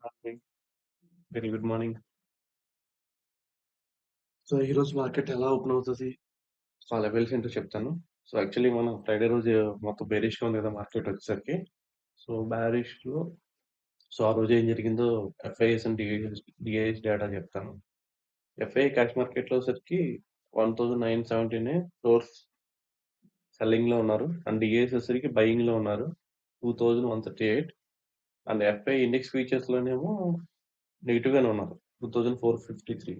Hi. Very good morning. ఈరోజు market ఎలా open అవుతది? ఆ లెవెల్స్ ఏంటో చెప్తాను. యాక్చువల్లీ మనం ఫ్రైడే రోజు మొత్తం బేరిష్‌గా ఉంది కదా! మార్కెట్ వచ్చేసరికి. బేరిష్‌లో ఆ రోజు ఏం జరిగిందో ఎఫ్ఐఎస్ అండ్ డిఐఎస్ డేటా చెప్తాను. ఎఫ్ఐ క్యాష్ మార్కెట్‌లో వచ్చేసరికి 1979 క్రోర్స్ సెల్లింగ్‌లో ఉన్నారు. అండ్ డిఐఎస్ వచ్చేసరికి బయింగ్‌లో ఉన్నారు. 2138 అండ్ ఎఫ్ఐ ఇండెక్స్ ఫ్యూచర్స్‌లోనేమో నెగెటివ్‌గానే ఉన్నారు. 2453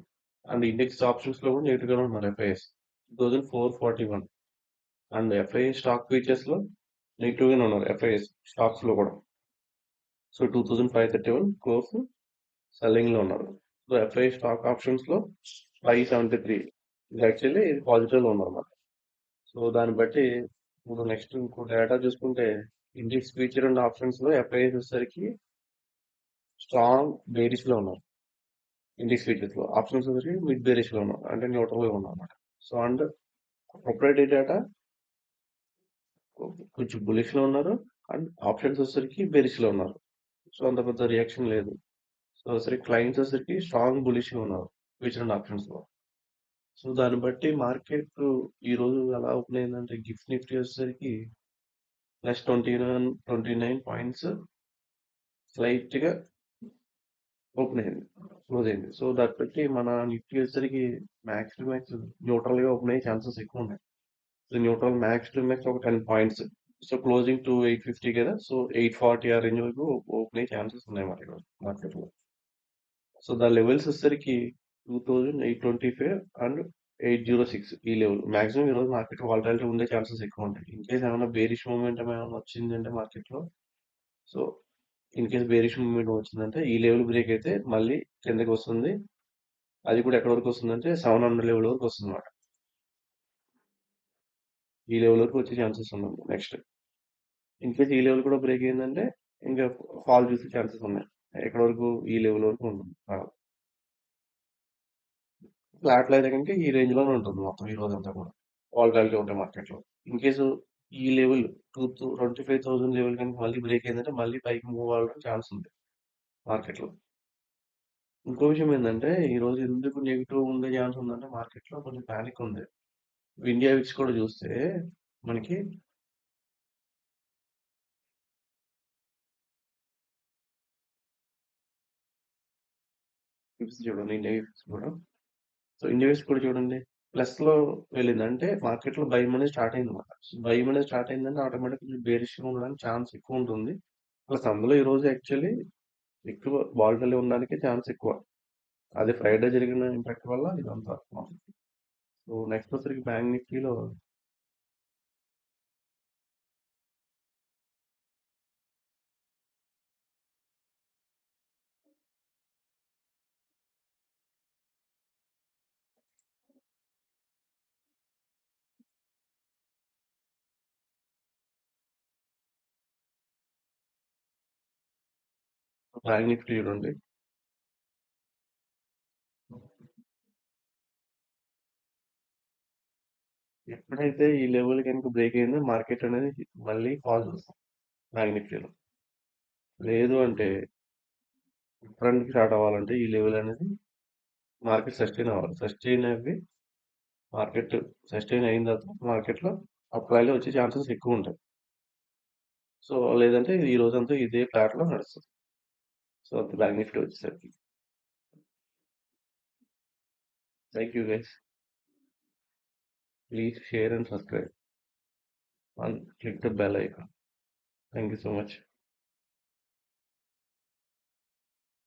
అండ్ ఇండెక్స్ ఆప్షన్స్‌లో కూడా నెగెటివ్‌గానే ఉన్నారు ఎఫ్ఐఎస్. 2441 అండ్ ఎఫ్ఐ స్టాక్ ఫ్యూచర్స్‌లో నెగెటివ్‌గానే ఉన్నారు ఎఫ్ఐఎస్ స్టాక్స్‌లో కూడా. 2531 క్రోర్స్ సెల్లింగ్‌లో ఉన్నారు. ఎఫ్ఐ స్టాక్ ఆప్షన్స్‌లో 573 ఇది యాక్చువల్లీ పాజిటివ్‌లో ఉన్నారన్నమాట. దాన్ని బట్టి ఇప్పుడు నెక్స్ట్ ఇంకో డేటా చూసుకుంటే ఇండెక్స్ ఫ్యూచర్ అండ్ ఆప్షన్స్‌లో ఎఫ్ఐఎస్ వచ్చేసరికి స్ట్రాంగ్ బేరిష్‌లో ఉన్నారు. ఇండెక్స్ ఫ్యూచర్స్‌లో ఆప్షన్స్ వచ్చేసరికి మిడ్ బేరిష్‌లో ఉన్నారు. అంటే న్యూట్రల్‌గా ఉన్నారన్నమాట. అండ్ ప్రొప్రైటరీ డేటా కొంచెం బులిష్‌లో ఉన్నారు. అండ్ ఆప్షన్స్ వచ్చేసరికి బేరిష్‌లో ఉన్నారు. అంత పెద్ద రియాక్షన్ లేదు. వచ్చేసరికి క్లయింట్స్ వచ్చేసరికి స్ట్రాంగ్ బులిష్‌గా ఉన్నారు ఫ్యూచర్ అండ్ ఆప్షన్స్‌లో. దాన్ని బట్టి మార్కెట్ ఈ రోజు ఎలా ఓపెన్ అయిందంటే గిఫ్ట్ నిఫ్టీ వచ్చేసరికి +29 29 పాయింట్స్ స్లైట్‌గా ఓపెన్ అయింది. క్లోజ్ అయింది. దాన్ని బట్టి మన నిఫ్టీ వచ్చేసరికి మాక్స్ టు మాక్స్ న్యూట్రల్‌గా ఓపెన్ అయ్యే ఛాన్సెస్ ఎక్కువ ఉన్నాయి. న్యూట్రల్ మాక్స్ టు మాక్స్ ఒక 10 పాయింట్స్. క్లోజింగ్ టు 850 కదా! 840 ఆ రేంజ్ వరకు ఓపెన్ అయ్యే ఛాన్సెస్ ఉన్నాయి మరి ఈరోజు మార్కెట్‌లో. దాని లెవెల్స్ వచ్చేసరికి 2825 అండ్ 806 ఈ లెవెల్. మాక్సిమం ఈరోజు మార్కెట్ వాలటాలిటీ ఉండే ఛాన్సెస్ ఎక్కువ ఉంటాయి. ఇన్ కేస్ ఏమైనా బేరిష్ మూవ్‌మెంట్ ఏమైనా వచ్చిందంటే మార్కెట్‌లో so, in case bearish movement వచ్చిందంటే ఈ లెవెల్ బ్రేక్ అయితే మళ్ళీ కిందకి వస్తుంది. అది కూడా ఎక్కడి వరకు వస్తుందంటే 700 లెవెల్ వరకు వస్తుందన్నమాట. ఈ లెవెల్ వరకు వచ్చే ఛాన్సెస్ ఉన్నాయి నెక్స్ట్. ఇన్ కేస్ ఈ లెవెల్ కూడా బ్రేక్ అయిందంటే ఇంకా ఫాల్ చూసే ఛాన్సెస్ ఉన్నాయి. ఎక్కడి వరకు ఈ లెవెల్ వరకు ఉంటుంది. ఫ్లాట్‌లో అయితే గనుక ఈ రేంజ్‌లోనే ఉంటుంది మొత్తం ఈ రోజంతా కూడా. వాలటాలిటీ ఉంటే మార్కెట్‌లో. ఇన్ కేసు ఈ లెవెల్ 25,000 లెవెల్ కనుక మళ్ళీ బ్రేక్ అయిందంటే మళ్ళీ పైకి మూవ్ అవ్వడానికి ఛాన్స్ ఉంది మార్కెట్‌లో. ఇంకో విషయం ఏందంటే ఈరోజు ఎందుకు నెగెటివ్ ఉండే ఛాన్స్ ఉందంటే మార్కెట్‌లో కొంచెం పానిక్ ఉంది. ఇండియా విక్స్ కూడా చూస్తే మనకి విక్స్ చూడండి ఇండియా విక్స్ కూడా. ఇండియా విక్స్ కూడా చూడండి ప్లస్‌లో వెళ్ళింది. అంటే మార్కెట్‌లో బయింగ్ అనేది స్టార్ట్ అయిందన్నమాట. బయింగ్ అనేది స్టార్ట్ అయిందంటే ఆటోమేటిక్‌గా బేరిష్‌గా ఉండడానికి ఛాన్స్ ఎక్కువ ఉంటుంది. ప్లస్ అందులో ఈరోజు యాక్చువల్లీ ఎక్కువ వాలటాలిటీ ఉండడానికి ఛాన్స్ ఎక్కువ. అది ఫ్రైడే జరిగిన ఇంపాక్ట్ వల్ల ఇదంతా. నెక్స్ట్ వచ్చరికి బ్యాంక్ నిఫ్టీలో బ్యాంక్ నిఫ్టీ చూడండి. ఎప్పుడైతే ఈ లెవెల్ కనుక బ్రేక్ అయిందో మార్కెట్ అనేది మళ్ళీ ఫాల్ చూస్తాం బ్యాంక్ నిఫ్టీలో. లేదు అంటే ఫ్రంట్‌కి స్టార్ట్ అవ్వాలంటే ఈ లెవెల్ అనేది మార్కెట్ సస్టైన్ అవ్వాలి. సస్టైన్ అయ్యి మార్కెట్ సస్టైన్ అయిన తర్వాత మార్కెట్‌లో అప్ ర్యాలీ వచ్చే ఛాన్సెస్ ఎక్కువ ఉంటాయి. లేదంటే ఈ రోజంతా ఇదే ఫ్లాట్‌లో నడుస్తది. అది బ్యాంక్ నిఫ్టీ వచ్చేసరికి. Thank you guys. Please share and subscribe and click the bell icon. Thank you so much.